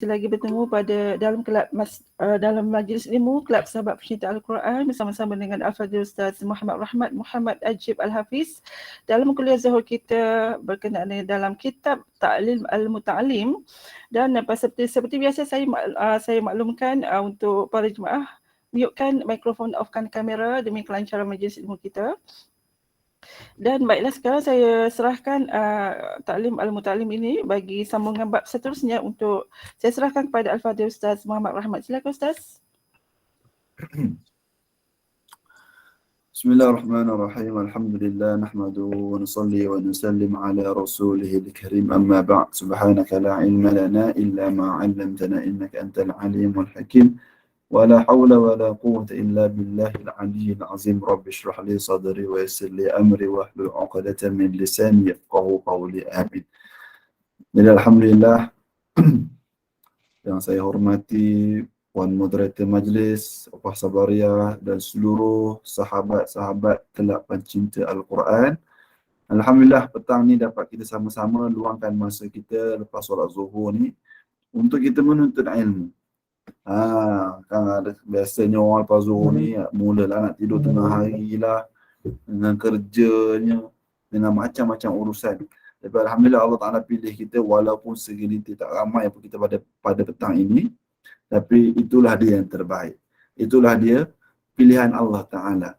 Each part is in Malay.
lagi bertemu pada dalam majlis ilmu Kelab Sahabat Pencinta Al-Quran bersama-sama dengan Al-Fadhil Ustaz Muhammad Rahmat Muhammad Ajib Al-Hafiz dalam kuliah Zuhur kita berkenaan dalam kitab Ta'lim Al-Muta'alim. Dan seperti biasa saya maklumkan untuk para jemaah mute-kan mikrofon, off-kan kamera demi kelancaran majlis ilmu kita. Dan baiklah, sekarang saya serahkan Ta'lim Al-Muta'alim ini bagi sambungan bab seterusnya untuk saya serahkan kepada Al-Fadhil Ustaz Muhammad Rahmat. Silakan Ustaz. Bismillahirrahmanirrahim. Alhamdulillah nahmaduhu wa nusalli wa nusallim ala rasulihil karim. Amma ba'd. Subhanaka la ilma lana illa ma 'allamtana innaka antal alimul hakim. ولا حول ولا قوة إلا بالله العلي العظيم رب اشرح لي صدري ويسر لي أمري واحلل عقدة من لساني يفقهوا قولي آمين. Jadi alhamdulillah yang saya hormati Puan Moderator Majlis, Opah Sabaria dan seluruh sahabat-sahabat Kelab Pencinta Al-Quran. Alhamdulillah petang ni dapat kita sama-sama luangkan masa kita lepas solat zuhur ni untuk kita menuntut ilmu. Kan ada biasanya orang lepas zuhur ni mulalah nak tidur tengah hari lah, dengan kerjanya, dengan macam-macam urusan. Tapi alhamdulillah Allah Ta'ala pilih kita walaupun segelintir, tak ramai pun kita pada petang ini, tapi itulah dia yang terbaik. Itulah dia pilihan Allah Ta'ala.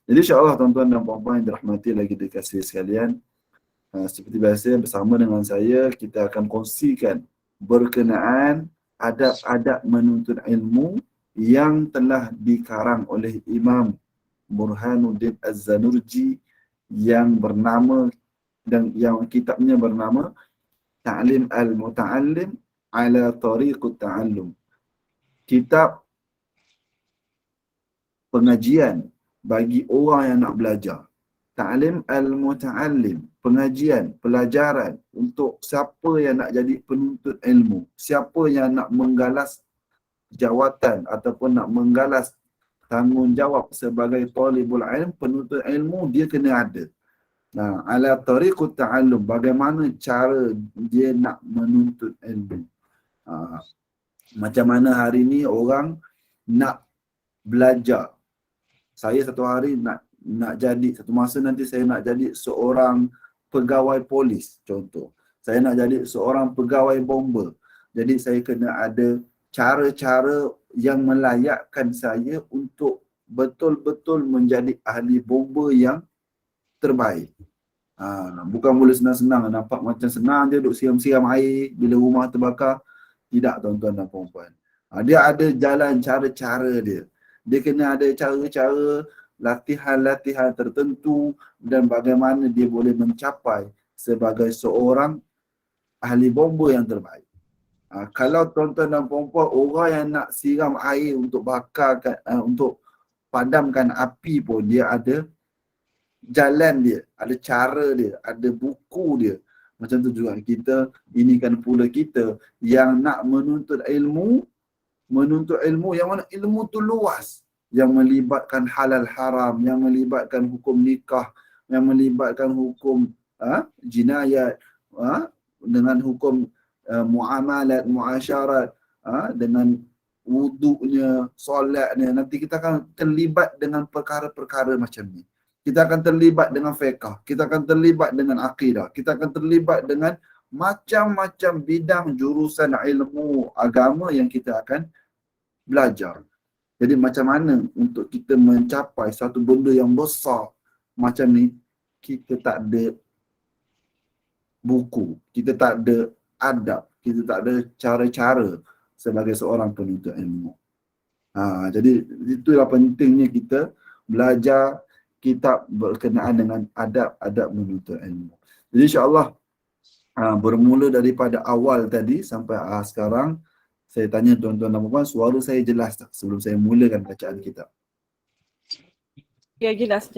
Jadi insya-Allah tuan-tuan dan puan-puan yang dirahmati lagi dikasihi sekalian, seperti biasa bersama dengan saya kita akan kongsikan berkenaan adab-adab menuntut ilmu yang telah dikarang oleh Imam Burhanuddin Az-Zanurji yang bernama dan yang kitabnya bernama Ta'lim Al-Muta'allim ala Tariqut Ta'allum. Kitab pengajian bagi orang yang nak belajar. Ta'lim Al-Muta'allim, pengajian, pelajaran untuk siapa yang nak jadi penuntut ilmu, siapa yang nak menggalas jawatan ataupun nak menggalas tanggungjawab sebagai talibul ilm, penuntut ilmu, dia kena ada. Nah, ala tariqut ta'allum, bagaimana cara dia nak menuntut ilmu. Macam mana hari ni orang nak belajar. Saya satu hari nak jadi, satu masa nanti saya nak jadi seorang pegawai polis contoh. Saya nak jadi seorang pegawai bomba. Jadi saya kena ada cara-cara yang melayakkan saya untuk betul-betul menjadi ahli bomba yang terbaik. Bukan boleh senang-senang, nampak macam senang je duduk siram-siram air bila rumah terbakar. Tidak tuan-tuan dan puan-puan. Dia ada jalan cara-cara dia. Dia kena ada cara-cara latihan-latihan tertentu dan bagaimana dia boleh mencapai sebagai seorang ahli bomba yang terbaik. Kalau tuan-tuan dan puan-puan orang yang nak siram air untuk bakarkan, untuk padamkan api pun dia ada jalan dia, ada cara dia, ada buku dia. Macam tu juga kita, ini kan pula kita yang nak menuntut ilmu yang mana ilmu tu luas, yang melibatkan halal haram, yang melibatkan hukum nikah, yang melibatkan hukum jinayat, dengan hukum muamalat, muasyarat, dengan wudu'nya, solatnya. Nanti kita akan terlibat dengan perkara-perkara macam ni. Kita akan terlibat dengan fiqh, kita akan terlibat dengan akidah, kita akan terlibat dengan macam-macam bidang jurusan ilmu agama yang kita akan belajar. Jadi macam mana untuk kita mencapai satu benda yang besar macam ni, kita tak ada buku, kita tak ada adab, kita tak ada cara-cara sebagai seorang penuntut ilmu. Jadi itulah pentingnya kita belajar kitab berkenaan dengan adab-adab menuntut ilmu. Jadi insya-Allah bermula daripada awal tadi sampai sekarang, saya tanya tuan-tuan dan puan-puan, suara saya jelas tak sebelum saya mulakan bacaan kitab? Ya, jelas.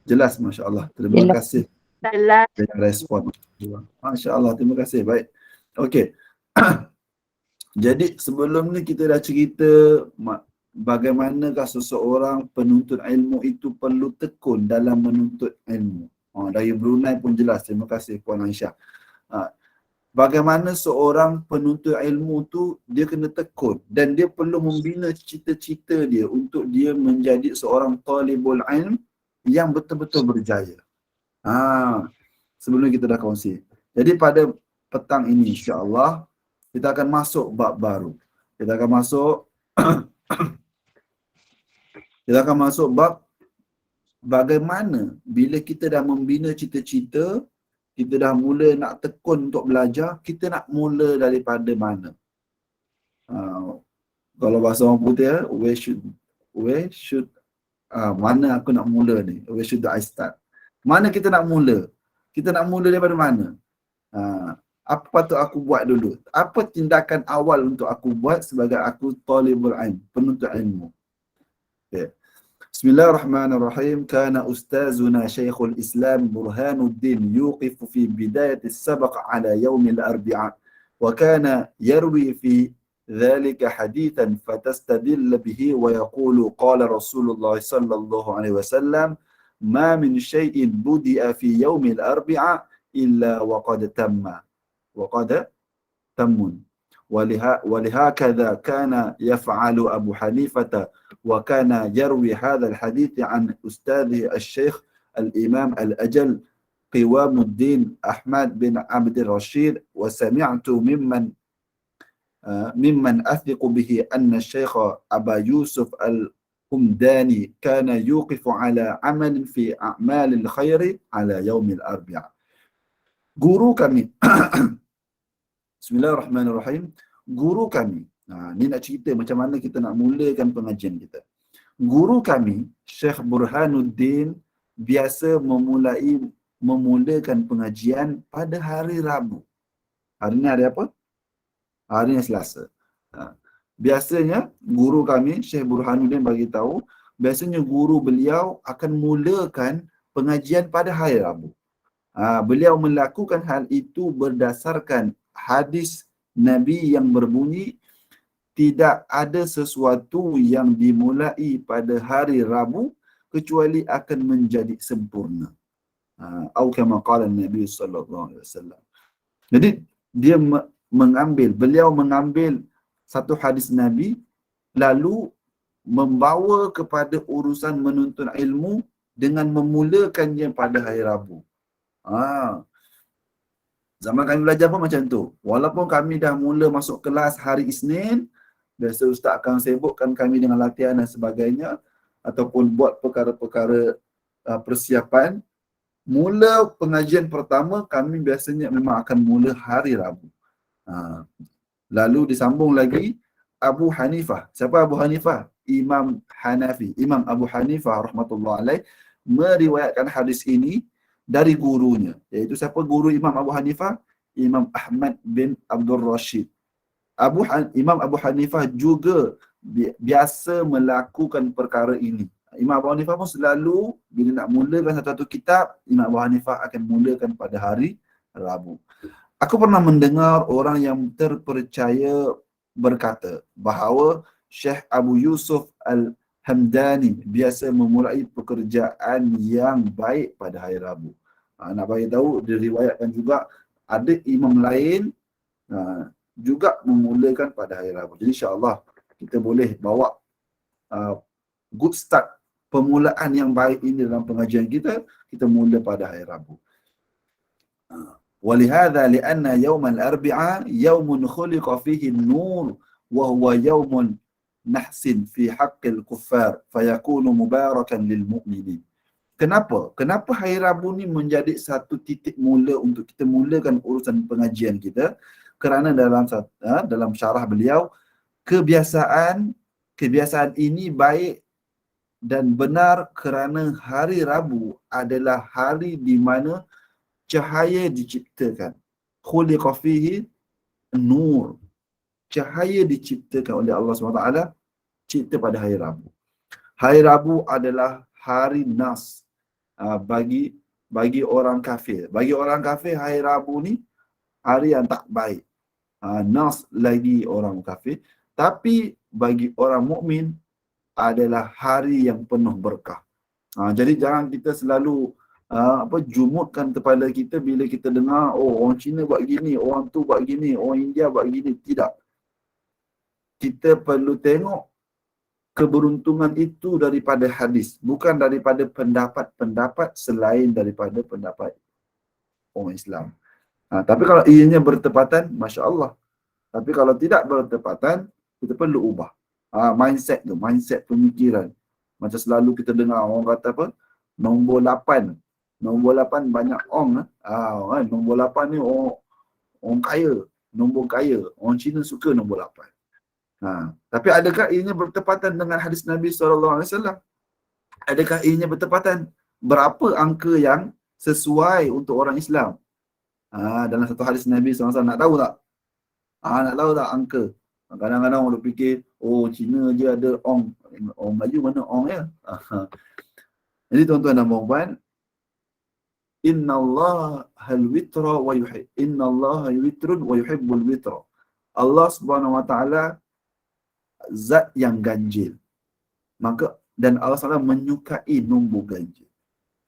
Jelas, masya-Allah. Terima kasih. Dengan respon. Masya-Allah, terima kasih. Baik. Okey. Jadi sebelum ni kita dah cerita bagaimanakah seseorang penuntut ilmu itu perlu tekun dalam menuntut ilmu. Dari Brunei pun jelas. Terima kasih Puan Aisyah. bagaimana seorang penuntut ilmu tu dia kena tekun dan dia perlu membina cita-cita dia untuk dia menjadi seorang talibul ilm yang betul-betul berjaya. Sebelum kita dah kongsi. Jadi pada petang ini insya-Allah kita akan masuk bab baru. Kita akan masuk bab bagaimana bila kita dah membina cita-cita, kita dah mula nak tekun untuk belajar, kita nak mula daripada mana? Kalau bahasa orang putih, where should mana aku nak mula ni? Where should I start? Mana kita nak mula? Kita nak mula daripada mana? Apa patut aku buat dulu? Apa tindakan awal untuk aku buat sebagai aku talibul ilm, penuntut ilmu? Okay. Bismillahirrahmanirrahim. Kana ustazuna Syekhul Islam Burhanuddin yuqifu fi bidayat as-sabaq ala yawm al-arbi'a wa kana yarwi fi dhalika hadithan fatastadil bihi wa yaqulu qala Rasulullah sallallahu alaihi wasallam ma min shay'in budi'a fi yawm al-arbi'a illa wa qad tamma wa qad tammun. ولهكذا كان يفعل أبو حنيفة وكان يروي هذا الحديث عن أستاذه الشيخ الإمام الأجل قوام الدين أحمد بن عبد الرشيد وسمعت ممن أثق به أن الشيخ أبا يوسف الهمداني كان يوقف على عمل في أعمال الخير على يوم الأربعاء. Guru kami Bismillahirrahmanirrahim. Guru kami, ni nak cerita macam mana kita nak mulakan pengajian kita. Guru kami, Syekh Burhanuddin, biasa memulakan pengajian pada hari Rabu. Hari ni hari apa? Hari ni Selasa. Biasanya guru kami, Syekh Burhanuddin bagi tahu, biasanya guru beliau akan mulakan pengajian pada hari Rabu. Beliau melakukan hal itu berdasarkan hadis Nabi yang berbunyi tidak ada sesuatu yang dimulai pada hari Rabu kecuali akan menjadi sempurna. Atau kama qala Nabi sallallahu alaihi wasallam. Jadi dia beliau mengambil satu hadis Nabi lalu membawa kepada urusan menuntut ilmu dengan memulakannya pada hari Rabu. Zaman kami belajar pun macam tu. Walaupun kami dah mula masuk kelas hari Isnin, biasa ustaz akan sibukkan kami dengan latihan dan sebagainya ataupun buat perkara-perkara persiapan. Mula pengajian pertama kami biasanya memang akan mula hari Rabu. Lalu disambung lagi Abu Hanifah. Siapa Abu Hanifah? Imam Hanafi. Imam Abu Hanifah rahmatullah alaih meriwayatkan hadis ini dari gurunya, iaitu siapa guru Imam Abu Hanifah? Imam Ahmad bin Abdul Rashid. Imam Abu Hanifah juga biasa melakukan perkara ini. Imam Abu Hanifah pun selalu bila nak mulakan satu kitab, Imam Abu Hanifah akan mulakan pada hari Rabu. Aku pernah mendengar orang yang terpercaya berkata bahawa Syekh Abu Yusuf Al-Hamdani biasa memulai pekerjaan yang baik pada hari Rabu. Nak bagi tahu, diriwayatkan juga ada imam lain juga memulakan pada hari Rabu. Jadi insya-Allah kita boleh bawa good start, permulaan yang baik ini dalam pengajian kita mula pada hari Rabu. Walihadza li'anna yawmal arbi'a yawmun khuliqa fihi an-nur wa huwa yawmun nahsin fi haqqil kuffar fayakunu mubarakan lil mu'minin. Kenapa hari Rabu ni menjadi satu titik mula untuk kita mulakan urusan pengajian kita? Kerana dalam syarah beliau, kebiasaan ini baik dan benar kerana hari Rabu adalah hari di mana cahaya diciptakan. Khuliqa fihi nur. Cahaya diciptakan oleh Allah SWT, cipta pada hari Rabu. Hari Rabu adalah hari nas bagi orang kafir. Bagi orang kafir, hari Rabu ni hari yang tak baik. Nas lagi orang kafir. Tapi bagi orang mukmin adalah hari yang penuh berkah. Jadi jangan kita selalu jumutkan kepala kita bila kita dengar, oh orang Cina buat gini, orang tu buat gini, orang India buat gini. Tidak. Kita perlu tengok keberuntungan itu daripada hadis, bukan daripada pendapat-pendapat selain daripada pendapat orang Islam. Tapi kalau ianya bertepatan, Masya Allah. Tapi kalau tidak bertepatan, kita perlu ubah mindset tu, mindset pemikiran. Macam selalu kita dengar orang kata apa, nombor 8. Nombor 8 banyak orang. Nombor 8 ni orang kaya, nombor kaya. Orang Cina suka nombor 8. Tapi adakah ianya bertepatan dengan hadis Nabi SAW? Adakah ianya bertepatan? Berapa angka yang sesuai untuk orang Islam? Dalam satu hadis Nabi SAW, nak tahu tak? Nak tahu tak angka? Kadang-kadang orang fikir, oh Cina je ada ong. Orang Melayu mana ong ya? Jadi tuan-tuan dan puan-puan, Innallaha witra wa yuhib. Innallaha witrun wa yuhibbul witra. Allah Subhanahu wa taala zat yang ganjil. Maka dan Allah SWT menyukai nombor ganjil.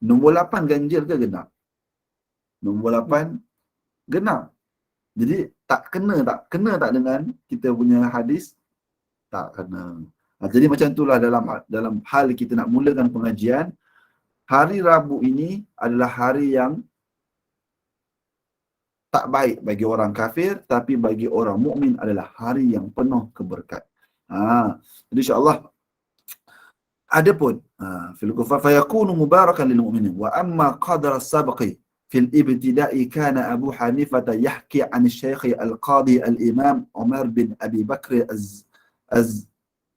Nombor 8 ganjil ke genap? Nombor 8 genap. Jadi tak kena tak dengan kita punya hadis? Tak kena. Jadi macam itulah dalam hal kita nak mulakan pengajian, hari Rabu ini adalah hari yang tak baik bagi orang kafir, tapi bagi orang mukmin adalah hari yang penuh keberkat. Jadi insya-Allah adapun fil kufar fayakunu mubarakan lil mu'minin wa amma qadar as-sabqi fil ibtida'i kana Abu Hanifah yahki 'an Syekh al-Qadi al-Imam Umar bin Abi Bakr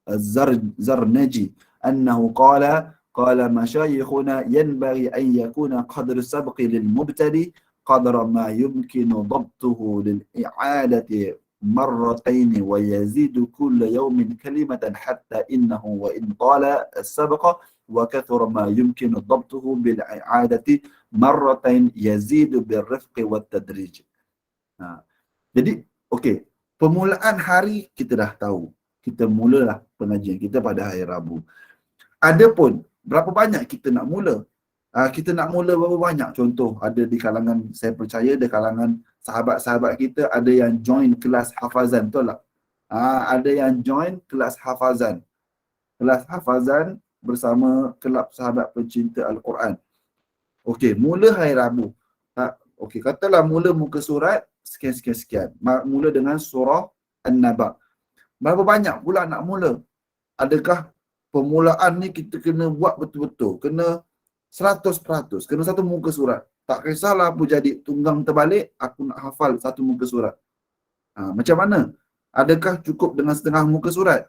az-Zarnaji annahu qala mashayikhuna yanbaghi an yakuna qadru as-sabqi lil mubtadi qadra ma yumkinu dhabtuhu lil i'adati مرتين ويزيد كل يوم كلمة حتى إنه وإن طال السبق وكثر ما يمكن ضبطه بالإعادة مرتين يزيد بالرفق والتدريج. Jadi, okey, permulaan hari kita dah tahu. Kita mulalah pengajian kita pada hari Rabu. Adapun berapa banyak kita nak mula? Kita nak mula berapa banyak? Contoh, ada di kalangan, saya percaya di kalangan sahabat-sahabat kita ada yang join kelas hafazan, betul tak? Ada yang join kelas hafazan. Kelas hafazan bersama kelab sahabat pencinta Al-Quran. Okey, mula hari Rabu. Okey, katalah mula muka surat sekian. Mula dengan surah An-Naba. Berapa banyak pula nak mula? Adakah permulaan ni kita kena buat betul-betul? Kena 100%, kena satu muka surat. Tak kisahlah apa jadi, tunggang terbalik, aku nak hafal satu muka surat. Macam mana? Adakah cukup dengan setengah muka surat?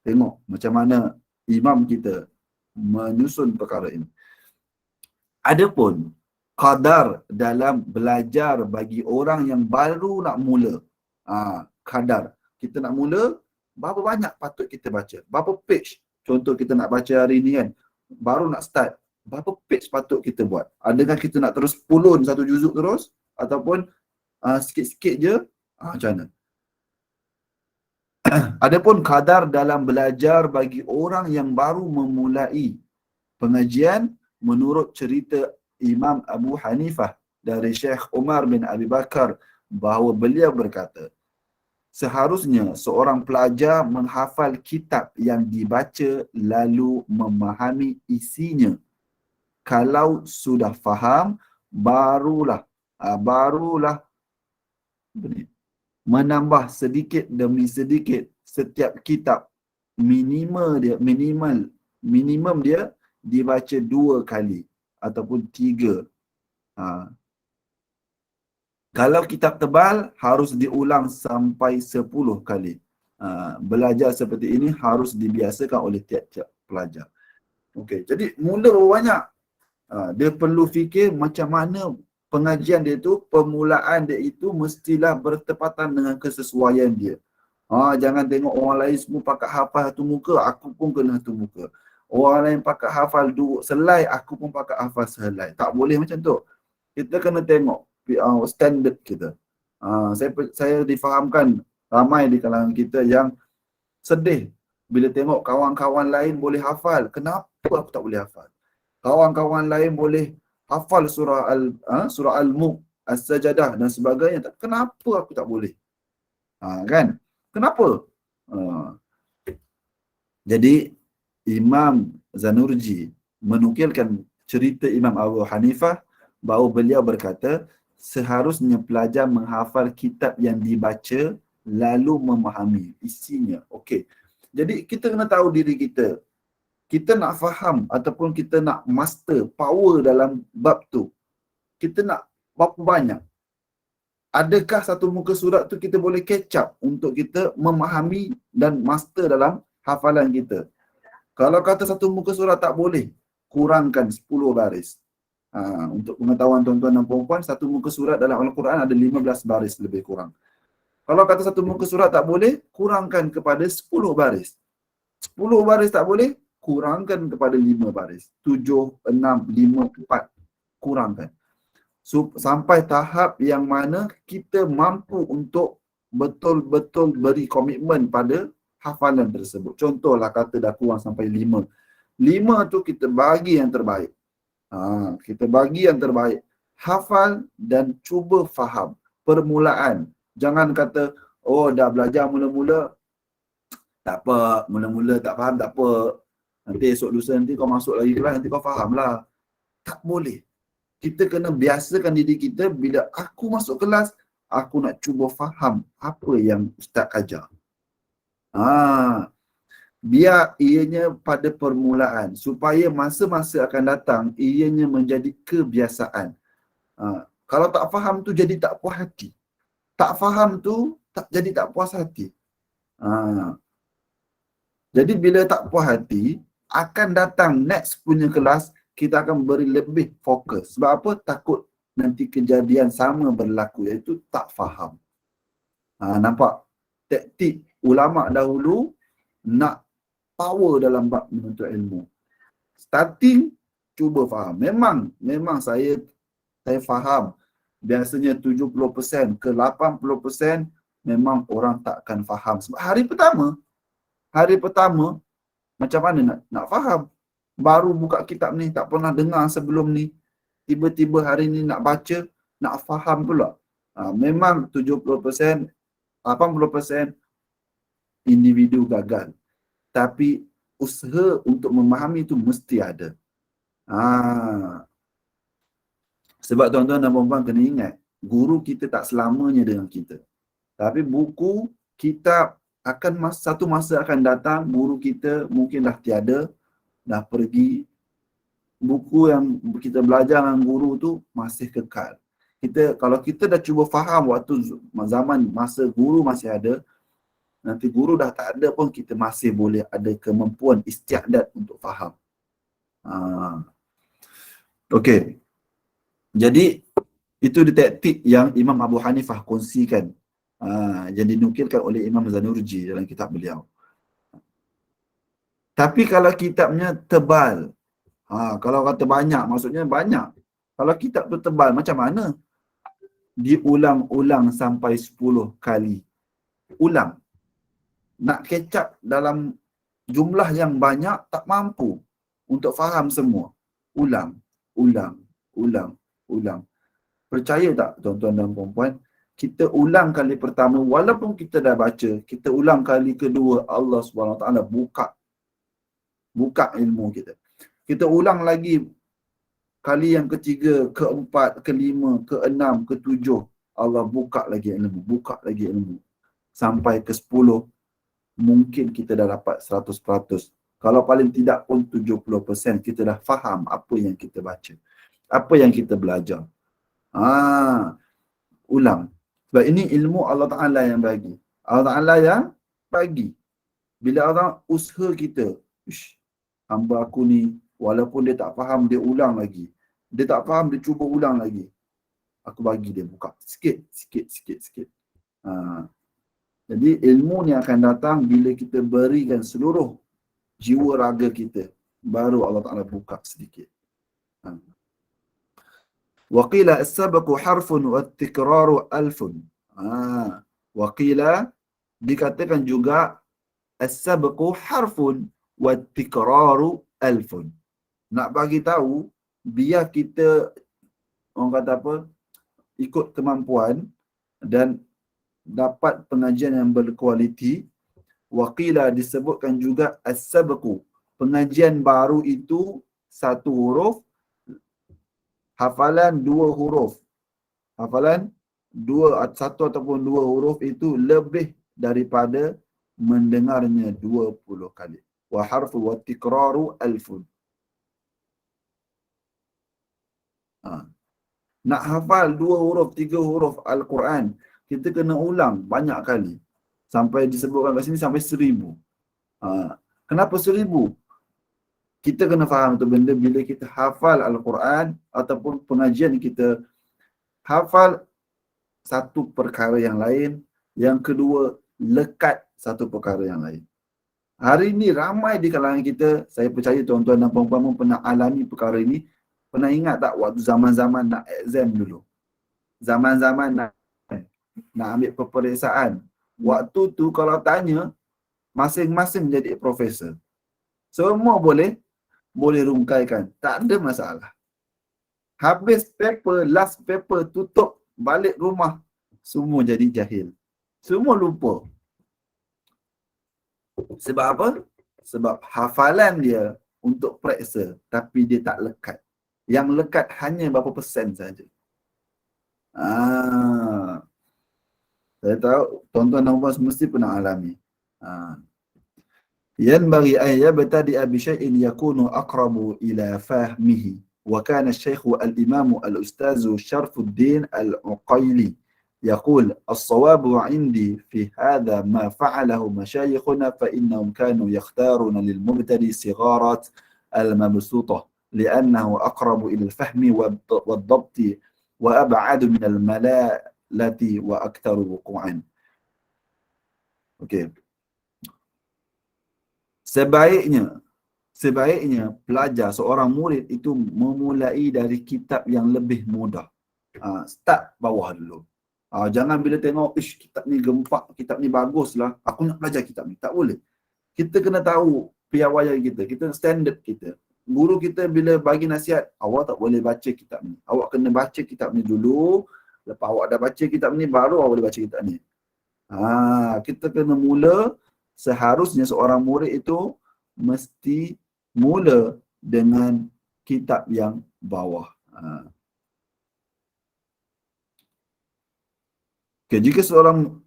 Tengok macam mana imam kita menyusun perkara ini. Adapun qadar dalam belajar bagi orang yang baru nak mula. Qadar. Kita nak mula, berapa banyak patut kita baca? Berapa page? Contoh kita nak baca hari ni kan, baru nak start. Berapa page patut kita buat? Adakah kita nak terus pulun satu juzuk terus? Ataupun sikit-sikit je? Macam mana? Adapun kadar dalam belajar bagi orang yang baru memulai pengajian, menurut cerita Imam Abu Hanifah dari Syekh Umar bin Abi Bakar, bahawa beliau berkata, seharusnya seorang pelajar menghafal kitab yang dibaca lalu memahami isinya. Kalau sudah faham, barulah menambah sedikit demi sedikit setiap kitab. Minimum dia dibaca 2 kali ataupun 3. Kalau kitab tebal, harus diulang sampai 10 kali. Belajar seperti ini harus dibiasakan oleh tiap-tiap pelajar. Okey, jadi mula berapa banyak? Dia perlu fikir macam mana pengajian dia tu, permulaan dia itu mestilah bertepatan dengan kesesuaian dia. Jangan tengok orang lain semua pakat hafal satu muka, aku pun kena satu muka. Orang lain pakat hafal 2 selai, aku pun pakat hafal selai. Tak boleh macam tu. Kita kena tengok standard kita. Saya difahamkan ramai di kalangan kita yang sedih bila tengok kawan-kawan lain boleh hafal. Kenapa aku tak boleh hafal? Kawan-kawan lain boleh hafal surah Al-Mulk, As-Sajadah dan sebagainya. Kenapa aku tak boleh? Kan? Kenapa? Jadi Imam Zanurji menukilkan cerita Imam Abu Hanifah bahawa beliau berkata seharusnya pelajar menghafal kitab yang dibaca lalu memahami isinya. Okey. Jadi kita kena tahu diri kita. Kita nak faham ataupun kita nak master power dalam bab tu. Kita nak berapa banyak? Adakah satu muka surat tu kita boleh catch up untuk kita memahami dan master dalam hafalan kita? Kalau kata satu muka surat tak boleh, kurangkan 10 baris. Untuk pengetahuan tuan-tuan dan puan-puan, satu muka surat dalam Al-Quran ada 15 baris lebih kurang. Kalau kata satu muka surat tak boleh, kurangkan kepada 10 baris. 10 baris tak boleh, kurangkan kepada 5 baris. 7, 6, 5, 4, kurangkan. Sampai tahap yang mana kita mampu untuk betul-betul beri komitmen pada hafalan tersebut. Contohlah kata dah kurang sampai 5. 5 tu kita bagi yang terbaik. Kita bagi yang terbaik. Hafal dan cuba faham. Permulaan. Jangan kata, oh dah belajar mula-mula, tak apa, mula-mula tak faham, tak apa. Nanti esok lusa nanti kau masuk lagi kelas, nanti kau faham lah. Tak boleh. Kita kena biasakan diri kita, bila aku masuk kelas, aku nak cuba faham apa yang ustaz ajar. Biar ianya pada permulaan, supaya masa-masa akan datang, ianya menjadi kebiasaan. Kalau tak faham tu jadi tak puas hati. Tak faham tu jadi tak puas hati. Jadi bila tak puas hati, akan datang next punya kelas, kita akan beri lebih fokus. Sebab apa? Takut nanti kejadian sama berlaku, iaitu tak faham. Nampak? Taktik ulama dahulu nak power dalam bab menuntut ilmu. Starting, cuba faham. Memang saya faham. Biasanya 70% ke 80% memang orang takkan faham. Sebab hari pertama, macam mana nak faham? Baru buka kitab ni, tak pernah dengar sebelum ni. Tiba-tiba hari ni nak baca, nak faham pula. Memang 70%, 80% individu gagal. Tapi usaha untuk memahami itu mesti ada. Sebab tuan-tuan dan puan-puan kena ingat, guru kita tak selamanya dengan kita. Tapi buku, kitab, satu masa akan datang, guru kita mungkin dah tiada, dah pergi. Buku yang kita belajar dengan guru tu masih kekal. Kalau kita dah cuba faham waktu zaman masa guru masih ada, nanti guru dah tak ada pun kita masih boleh ada kemampuan istiadat untuk faham. Okey. Jadi itu taktik yang Imam Abu Hanifah kongsikan, yang dinukilkan oleh Imam Zanurji dalam kitab beliau. Tapi kalau kitabnya tebal, kalau kata banyak, maksudnya banyak. Kalau kitab tu tebal, macam mana? Diulang-ulang sampai 10 kali. Ulang. Nak kecap dalam jumlah yang banyak, tak mampu untuk faham semua. Ulang. Percaya tak tuan-tuan dan puan-puan? Kita ulang kali pertama, walaupun kita dah baca, kita ulang kali kedua, Allah SWT buka ilmu kita. Kita ulang lagi kali yang ketiga, keempat, kelima, keenam, ketujuh, Allah buka lagi ilmu. Sampai ke 10, mungkin kita dah dapat 100%. Kalau paling tidak pun 70% kita dah faham apa yang kita baca, apa yang kita belajar. Ulang. Sebab ini ilmu Allah Ta'ala yang bagi. Allah Ta'ala yang bagi. Bila orang usaha kita, hamba aku ni, walaupun dia tak faham, dia ulang lagi. Dia tak faham, dia cuba ulang lagi. Aku bagi dia buka. Sikit. Jadi ilmu ni akan datang bila kita berikan seluruh jiwa raga kita. Baru Allah Ta'ala buka sedikit. Waqila as-sabqu harfun wat-tikraru alfun. Waqila dikatakan juga as-sabqu harfun wat-tikraru alfun. Nak bagi tahu, biar kita, orang kata apa, ikut kemampuan dan dapat pengajian yang berkualiti. Waqila disebutkan juga as-sabqu. Pengajian baru itu satu huruf, hafalan dua huruf. Hafalan satu ataupun dua huruf itu lebih daripada mendengarnya 20 kali. Wa harfu wa tikraru alfun. Ha. Nak hafal dua huruf, tiga huruf Al-Quran, kita kena ulang banyak kali. Sampai disebutkan kat sini sampai 1000. Ha. Kenapa 1000? Kita kena faham tu benda bila kita hafal Al-Quran ataupun pengajian kita hafal satu perkara yang lain, yang kedua lekat satu perkara yang lain. Hari ini ramai di kalangan kita, saya percaya tuan-tuan dan puan-puan pun pernah alami perkara ini. Pernah ingat tak waktu zaman-zaman nak exam dulu? Zaman-zaman nak ambil peperiksaan. Waktu tu kalau tanya, masing-masing jadi profesor. Semua boleh rungkaikan. Tak ada masalah. Habis paper, last paper, tutup, balik rumah, semua jadi jahil. Semua lupa. Sebab apa? Sebab hafalan dia untuk periksa, tapi dia tak lekat. Yang lekat hanya berapa persen saja. Saya tahu tuan-tuan dan puan mesti pernah alami. Yanbaghi an yabtadi'a bi syai'in yakunu aqrabu ila fahmihi. Wa kana asy-syaikh al-imam al-ustaz Syarfuddin al-Uqaili يقول الصواب عندي في هذا ما فعله مشايخنا فإنهم كانوا يختارون للمبتدئ صغارات المبسوطة لأنه أقرب إلى الفهم والضبط وأبعد من الملالة وأكثر وقوعا. Okey. Sebaiknya pelajar, seorang murid itu memulai dari kitab yang lebih mudah. Start bawah dulu. Jangan bila tengok, kitab ni gempak, kitab ni bagus lah, aku nak belajar kitab ni. Tak boleh. Kita kena tahu piawaian kita standard kita. Guru kita bila bagi nasihat, awak tak boleh baca kitab ni. Awak kena baca kitab ni dulu. Lepas awak dah baca kitab ni, baru awak boleh baca kitab ni. Kita kena mula, seharusnya seorang murid itu mesti mula dengan kitab yang bawah. Okay, jika seorang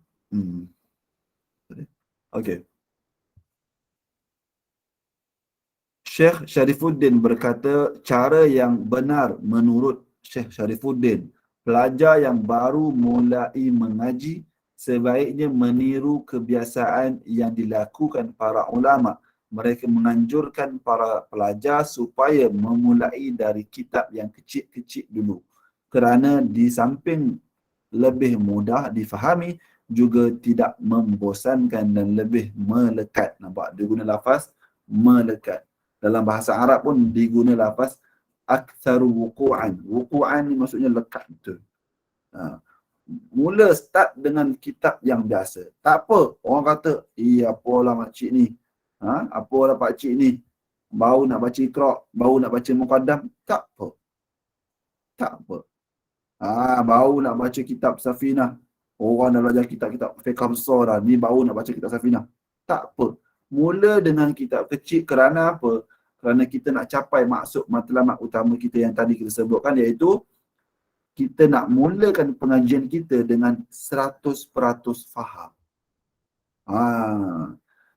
Syekh Syarifuddin berkata, cara yang benar menurut Syekh Syarifuddin, pelajar yang baru mulai mengaji sebaiknya meniru kebiasaan yang dilakukan para ulama. Mereka menganjurkan para pelajar supaya memulai dari kitab yang kecil-kecil dulu. Kerana di samping lebih mudah difahami, juga tidak membosankan dan lebih melekat. Nampak? Dia guna lafaz melekat. Dalam bahasa Arab pun diguna lafaz aktsaru wuqu'an. Wuqu'an ni maksudnya lekat betul. Mula start dengan kitab yang biasa. Tak apa. Orang kata, apalah makcik ni. Apalah pakcik ni. Baru nak baca Iqra', baru nak baca Muqaddam. Tak apa. Tak apa. Baru nak baca kitab Safinah. Orang dah belajar kitab-kitab fiqh besar dah. Ni baru nak baca kitab Safinah. Tak apa. Mula dengan kitab kecil. Kerana apa? Kerana kita nak capai maksud matlamat utama kita yang tadi kita sebutkan, iaitu kita nak mulakan pengajian kita dengan 100% faham.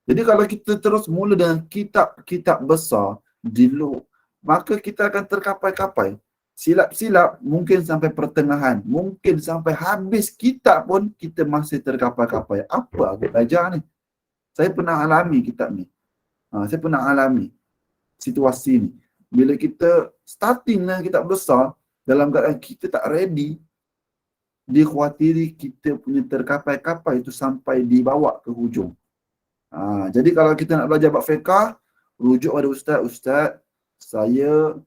Jadi kalau kita terus mula dengan kitab-kitab besar dulu, maka kita akan terkapai-kapai. Silap-silap mungkin sampai pertengahan, mungkin sampai habis kitab pun kita masih terkapai-kapai. Apa aku belajar ni? Saya pernah alami kitab ni. Saya pernah alami situasi ni. Bila kita starting dengan kitab besar, dalam keadaan kita tak ready, dikhawatiri kita punya terkapai-kapai itu sampai dibawa ke hujung. Jadi kalau kita nak belajar bab fiqh, rujuk pada ustaz, saya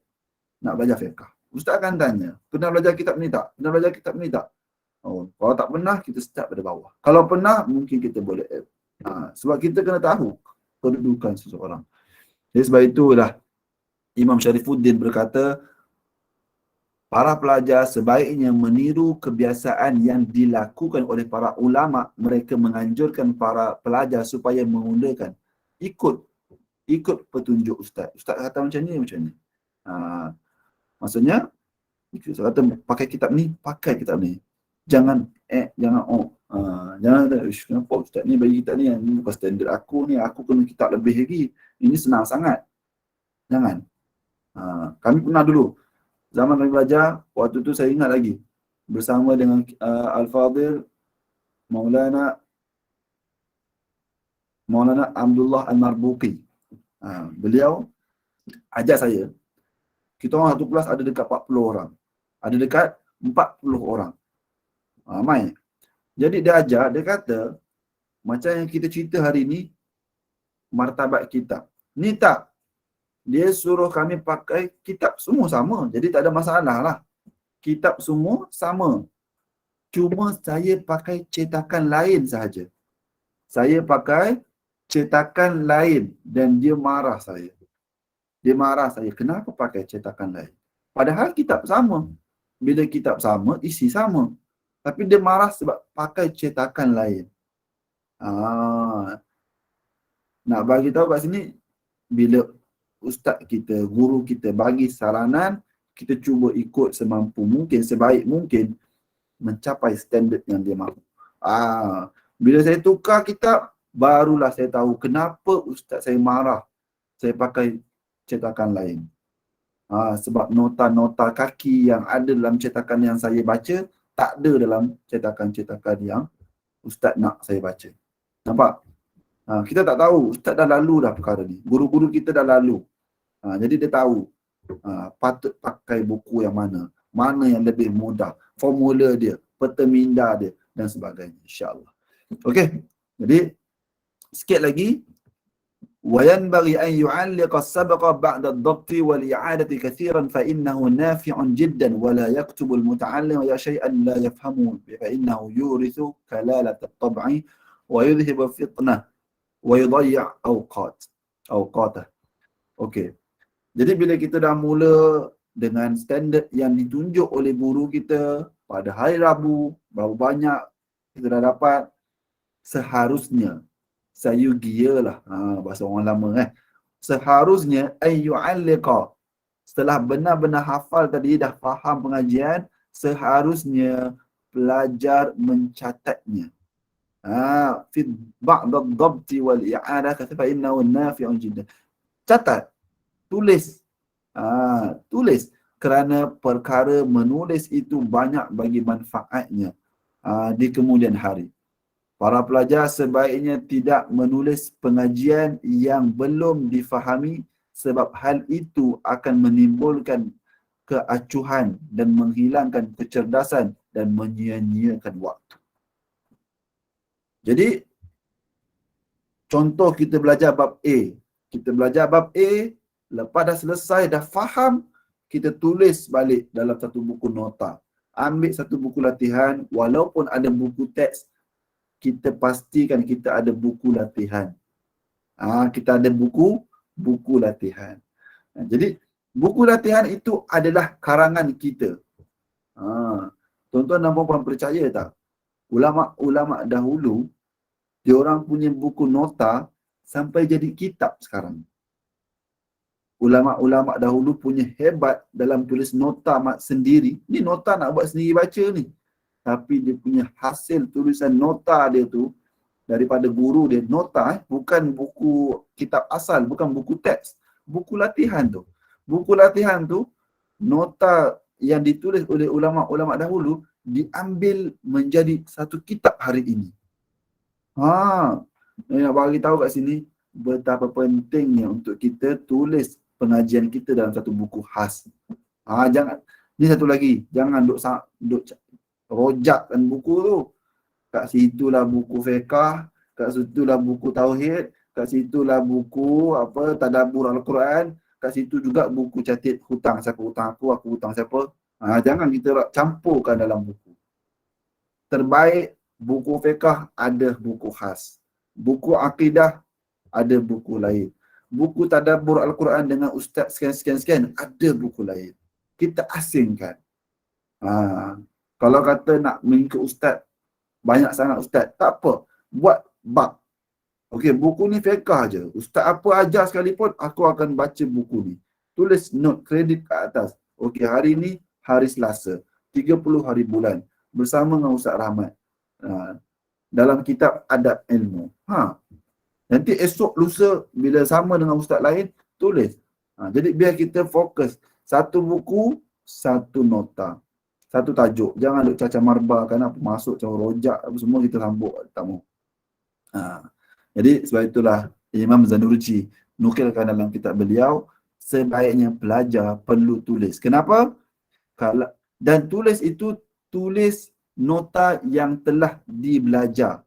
nak belajar fiqh. Ustaz akan tanya, pernah belajar kitab ni tak? Pernah belajar kitab ni tak? Kalau tak pernah, kita start pada bawah. Kalau pernah, mungkin kita boleh add. Sebab kita kena tahu kedudukan seseorang. Jadi sebab itulah Imam Syarifuddin berkata, para pelajar sebaiknya meniru kebiasaan yang dilakukan oleh para ulama. Mereka menganjurkan para pelajar supaya menggunakan ikut petunjuk ustaz. Ustaz kata macam ni, macam ni. Maksudnya, ustaz kata pakai kitab ni, pakai kitab ni. Jangan jangan jangan ada, kenapa ustaz ni bagi kitab ni, yang ni bukan standard aku ni, aku kena kitab lebih lagi. Ini senang sangat. Jangan. Kami pernah dulu, zaman kami belajar, waktu tu saya ingat lagi, bersama dengan Al-Fadhil Maulana Abdullah Al-Marbuqi. Beliau ajar saya. Kita orang satu kelas ada dekat 40 orang. Ada dekat 40 orang. Ramai. Jadi dia ajar, dia kata, macam yang kita cerita hari ni, martabat kitab. Ni tak. Dia suruh kami pakai kitab semua sama. Jadi tak ada masalah lah. Kitab semua sama. Cuma saya pakai cetakan lain sahaja. Saya pakai cetakan lain dan dia marah saya. Dia marah saya. Kenapa pakai cetakan lain? Padahal kitab sama. Bila kitab sama, isi sama. Tapi dia marah sebab pakai cetakan lain. Nak bagi tahu kat sini, bila ustaz kita, guru kita bagi saranan, kita cuba ikut semampu mungkin, sebaik mungkin mencapai standard yang dia mahu. Bila saya tukar kitab, barulah saya tahu kenapa ustaz saya marah saya pakai cetakan lain. Sebab nota-nota kaki yang ada dalam cetakan yang saya baca, tak ada dalam cetakan-cetakan yang ustaz nak saya baca. Nampak? Kita tak tahu, ustaz dah lalu dah perkara ni. Guru-guru kita dah lalu. Jadi dia tahu patut pakai buku yang mana, mana yang lebih mudah, formula dia, peta minda dia dan sebagainya, insya-Allah. Okey. Jadi sikit lagi, وينبغي أن يعلق السبق بعد الضبط والإعادة كثيرا فإنه نافع جدا ولا يكتب المتعلم شيئا لا يفهمه فإنه يورث كلالة الطبع ويذهب فطنه ويضيع أوقاته. Okey. Jadi bila kita dah mula dengan standard yang ditunjuk oleh guru kita pada hari Rabu, berapa banyak kita dah dapat, seharusnya, sayugiyalah, bahasa orang lama seharusnya ayyu'alliqa, setelah benar-benar hafal tadi, dah faham pengajian, seharusnya pelajar mencatatnya. Fi ba'd ad-dabti wal i'adah fa innahu nafi'un jiddan. Catat, tulis. Tulis, kerana perkara menulis itu banyak bagi manfaatnya di kemudian hari. Para pelajar sebaiknya tidak menulis pengajian yang belum difahami sebab hal itu akan menimbulkan keacuhan dan menghilangkan kecerdasan dan menyia-nyiakan waktu. Jadi, contoh kita belajar bab A. Kita belajar bab A, lepas dah selesai, dah faham, kita tulis balik dalam satu buku nota. Ambil satu buku latihan, walaupun ada buku teks, kita pastikan kita ada buku latihan. Kita ada buku latihan. Jadi, buku latihan itu adalah karangan kita. Tuan-tuan dan puan-puan percaya tak? Ulama-ulama dahulu, diorang punya buku nota sampai jadi kitab sekarang. Ulama-ulama dahulu punya hebat dalam tulis nota sendiri. Ni nota nak buat sendiri baca ni. Tapi dia punya hasil tulisan nota dia tu daripada guru dia, nota bukan buku kitab asal, bukan buku teks, buku latihan tu. Buku latihan tu, nota yang ditulis oleh ulama-ulama dahulu diambil menjadi satu kitab hari ini. Nak bagi tahu kat sini betapa pentingnya untuk kita tulis pengajian kita dalam satu buku khas. Jangan, ni satu lagi, jangan duk rojakkan buku tu. Kat situlah buku fiqah, kat situlah buku tauhid, kat situlah buku tadabbur Al-Quran, kat situ juga buku catat hutang, siapa hutang aku hutang siapa. Jangan kita campurkan dalam buku. Terbaik buku fiqah ada buku khas. Buku akidah ada buku lain. buku tadabbur Al-Quran dengan ustaz sekian-sekian, ada buku lain. Kita asingkan. Kalau kata nak mengikut ustaz, banyak sangat ustaz, tak apa. Buat bab. Okey, buku ni fiqh je. Ustaz apa ajar sekalipun, aku akan baca buku ni. Tulis note, kredit kat atas. Okey, hari ni hari Selasa, 30 hari bulan, bersama dengan Ustaz Rahmat. Dalam kitab adab ilmu. Nanti esok lusa bila sama dengan ustaz lain, tulis. Jadi biar kita fokus. Satu buku, satu nota. Satu tajuk. Jangan duk cacah marba kan apa masuk cara rojak apa semua kita sambut. Tak mau. Jadi sebab itulah Imam Zanurji nukilkan dalam kitab beliau, sebaiknya pelajar perlu tulis. Kenapa? Dan tulis itu tulis nota yang telah dibelajar.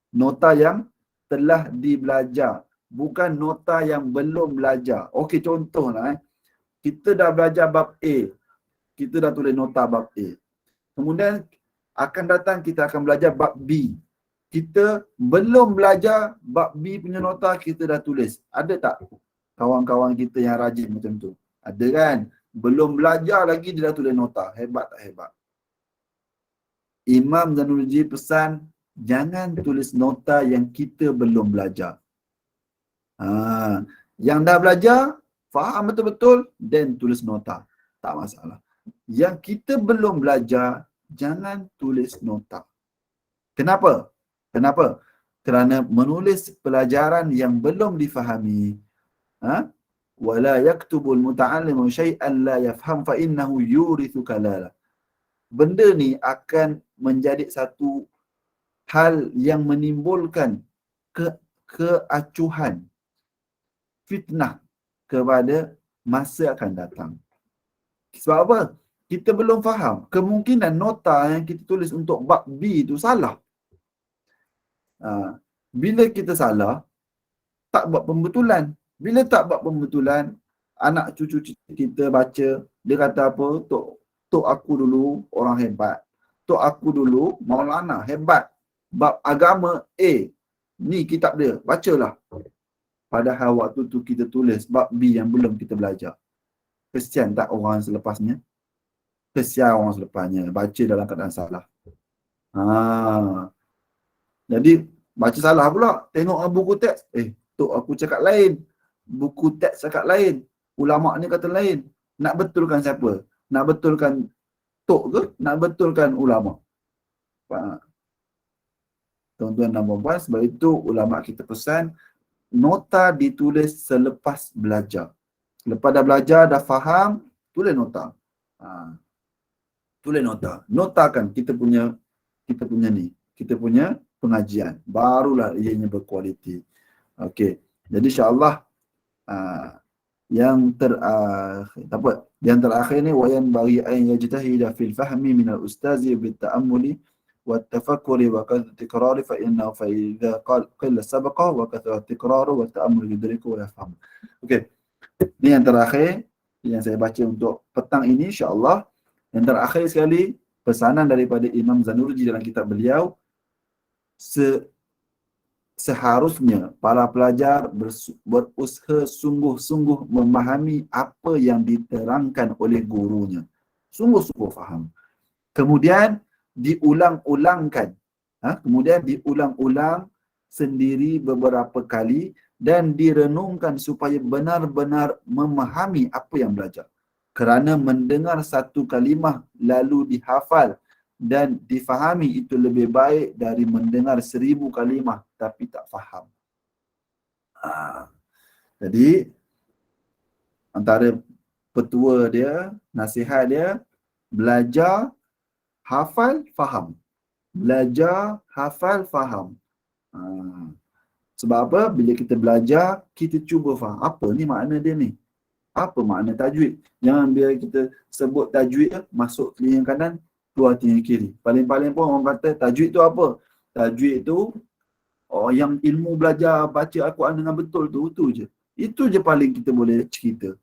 Nota yang telah dibelajar, bukan nota yang belum belajar. Okey, contohlah kita dah belajar bab A, kita dah tulis nota bab A. Kemudian akan datang kita akan belajar bab B. Kita belum belajar bab B punya nota, kita dah tulis. Ada tak kawan-kawan kita yang rajin macam tu? Ada kan? Belum belajar lagi dia dah tulis nota. Hebat tak hebat? Imam Zanurji pesan, jangan tulis nota yang kita belum belajar. Yang dah belajar, faham betul-betul, then tulis nota. Tak masalah. Yang kita belum belajar, jangan tulis nota. Kenapa? Kenapa? Kerana menulis pelajaran yang belum difahami. Wala yaktubul muta'allimu syai'an la yafham fa innahu yurithu kalala. Benda ni akan menjadi satu hal yang menimbulkan keacuhan, fitnah kepada masa akan datang. Sebab apa? Kita belum faham. Kemungkinan nota yang kita tulis untuk bab B itu salah. Bila kita salah, tak buat pembetulan. Bila tak buat pembetulan, anak cucu kita baca, dia kata apa? Tok aku dulu orang hebat. Tok aku dulu Maulana hebat. Bab agama A. Ni kitab dia, bacalah. Padahal waktu tu kita tulis bab B yang belum kita belajar. Kesian tak orang selepasnya? Kesian orang selepasnya. Baca dalam keadaan salah. Jadi, baca salah pula. Tengok buku teks. Tok aku cakap lain. Buku teks cakap lain. Ulama' ni kata lain. Nak betulkan siapa? Nak betulkan tok ke? Nak betulkan ulama'? Tuan-tuan dan puan-puan, sebab itu ulama' kita pesan, nota ditulis selepas belajar. Lepas dah belajar, dah faham, tulis nota. Tulis nota. Notakan kita punya ni. Kita punya pengajian. Barulah ianya berkualiti. Okey. Jadi insya-Allah yang terakhir ni wayan bagi an yajtahida fil fahmi min al-ustazi bit ta'ammuli wa tafakkuri wa tikrari fa inna fa idza qalla sabaqa wa kathara tikraru wa ta'ammul yudriku wa yafham. Okey. Ni yang terakhir yang saya baca untuk petang ini insya-Allah. Yang terakhir sekali pesanan daripada Imam Zanurji dalam kitab beliau, seharusnya para pelajar berusaha sungguh-sungguh memahami apa yang diterangkan oleh gurunya. Sungguh-sungguh faham. Kemudian diulang-ulangkan. Kemudian diulang-ulang sendiri beberapa kali dan direnungkan supaya benar-benar memahami apa yang belajar. Kerana mendengar satu kalimah lalu dihafal dan difahami itu lebih baik dari mendengar 1000 kalimah tapi tak faham. Jadi antara petua dia, nasihat dia, belajar, hafal, faham. Belajar, hafal, faham. Sebab apa? Bila kita belajar, kita cuba faham. Apa ni makna dia ni? Apa makna tajwid? Jangan biar kita sebut tajwid, masuk telinga kanan, keluar telinga kiri. Paling-paling pun orang kata tajwid tu apa? Tajwid tu yang ilmu belajar baca Al-Quran dengan betul tu, itu je. Itu je paling kita boleh cerita.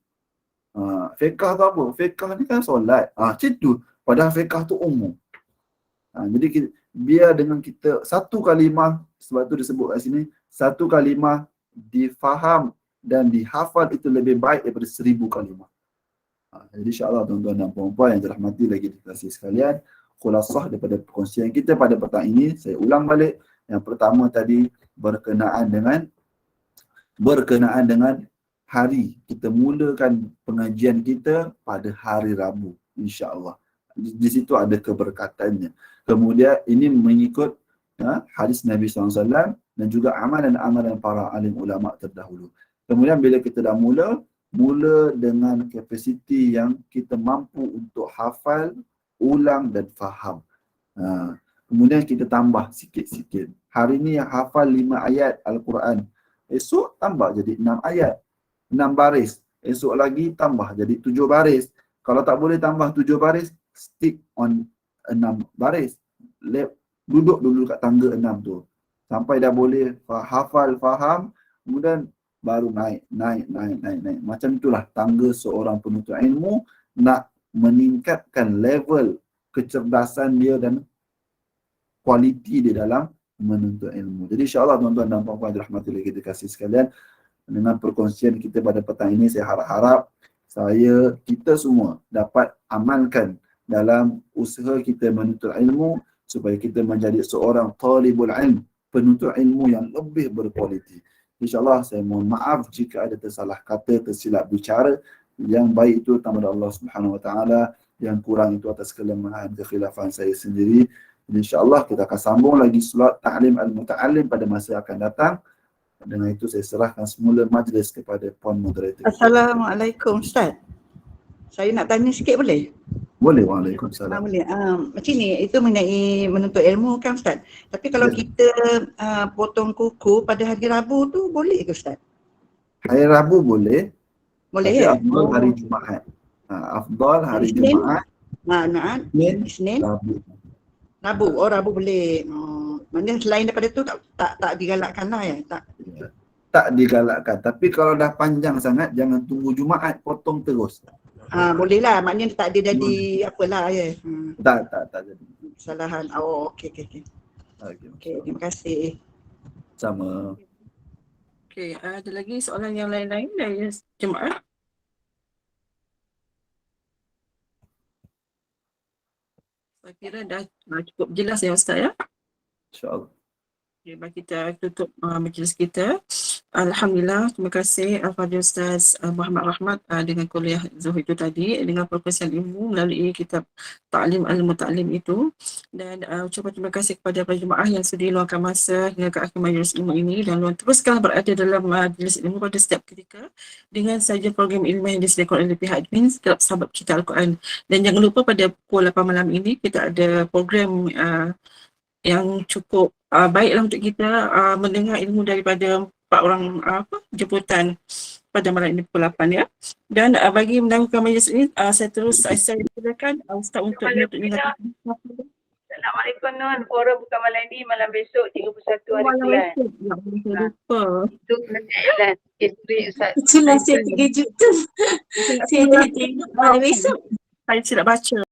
Fiqh tu apa? Fiqh ni kan solat. Macam tu. Padahal fiqh tu umum. Jadi biar dengan kita satu kalimah, sebab tu disebut kat sini, satu kalimah difaham dan dihafal itu lebih baik daripada 1000 kalimah. Jadi insyaAllah tuan-tuan dan puan-puan yang dirahmati lagi dikasih sekalian, khulasah daripada perkongsian kita pada petang ini, saya ulang balik. Yang pertama tadi berkenaan dengan hari. Kita mulakan pengajian kita pada hari Rabu, insya-Allah. Di situ ada keberkatannya. Kemudian ini mengikut hadis Nabi SAW dan juga amalan-amalan para alim ulama terdahulu. Kemudian bila kita dah mula dengan kapasiti yang kita mampu untuk hafal, ulang dan faham. Kemudian kita tambah sikit-sikit. Hari ni yang hafal 5 ayat Al-Quran, esok tambah jadi 6 ayat, 6 baris. Esok lagi tambah jadi 7 baris. Kalau tak boleh tambah 7 baris, stick on 6 baris. Duduk dulu kat tangga 6 tu. Sampai dah boleh hafal, faham, kemudian baru naik. Macam itulah tangga seorang penuntut ilmu nak meningkatkan level kecerdasan dia dan kualiti dia dalam menuntut ilmu. Jadi insya-Allah tuan-tuan dan puan-puan dirahmati oleh kita kasih sekalian, dengan perkongsian kita pada petang ini, saya harap kita semua dapat amalkan dalam usaha kita menuntut ilmu supaya kita menjadi seorang talibul ilm, penuntut ilmu yang lebih berkualiti. InsyaAllah saya mohon maaf jika ada tersalah kata, tersilap bicara. Yang baik itu daripada Allah Subhanahu Wa Taala, yang kurang itu atas kelemahan kekhilafan saya sendiri. InsyaAllah kita akan sambung lagi slot Ta'lim Al-Muta'allim pada masa akan datang. Dengan itu saya serahkan semula majlis kepada Puan Moderator. Assalamualaikum Ustaz. Saya nak tanya sikit boleh? Boleh, waalaikumsalam. Boleh. Macam ni, itu mengenai menuntut ilmu kan Ustaz. Tapi kalau kita potong kuku pada hari Rabu tu boleh ke Ustaz? Hari Rabu boleh. Boleh tapi ya? afdal hari Jumaat. Afdal hari Isnin? Jumaat. Isnin? Rabu. Rabu. Oh, Rabu boleh. Maknanya selain daripada tu tak digalakkan lah ya? Tak digalakkan. Tapi kalau dah panjang sangat, jangan tunggu Jumaat, potong terus. Boleh lah. Maknanya tak ada jadi apalah ya? Tak jadi. Kesalahan. Oh, okey. Okey, terima kasih. Sama. Okey, ada lagi soalan yang lain-lain dari jemaah? Saya kira dah cukup jelas ya Ustaz ya. InsyaAllah. Okay, baik, kita tutup majlis kita. Alhamdulillah, terima kasih Al-Fadhil Ustaz Muhammad Rahmat dengan kuliah Zuhur itu tadi, dengan perkongsian ilmu melalui kitab Ta'lim Al-Muta'allim itu. Dan ucapan terima kasih kepada para jemaah yang sudi luangkan masa hingga ke akhir majlis ilmu ini, dan teruskan berada dalam majlis ilmu pada setiap ketika dengan saja program ilmu yang disediakan oleh pihak admin Kelab Sahabat Kita Al-Quran. Dan jangan lupa pada pukul 8 malam ini kita ada program yang cukup baiklah untuk kita mendengar ilmu daripada 4 orang jemputan pada malam ini pukul 8 ya. Dan bagi mendahulukan majlis ini, saya silakan Ustaz untuk menutup dengan Assalamualaikum Nun. Forum bukan malam ini, malam besok 31 hari bulan. lupa. Itu kelas isteri Ustaz. Itulah saya terkejut tu. Saya dah tengok malam besok. Saya tidak baca.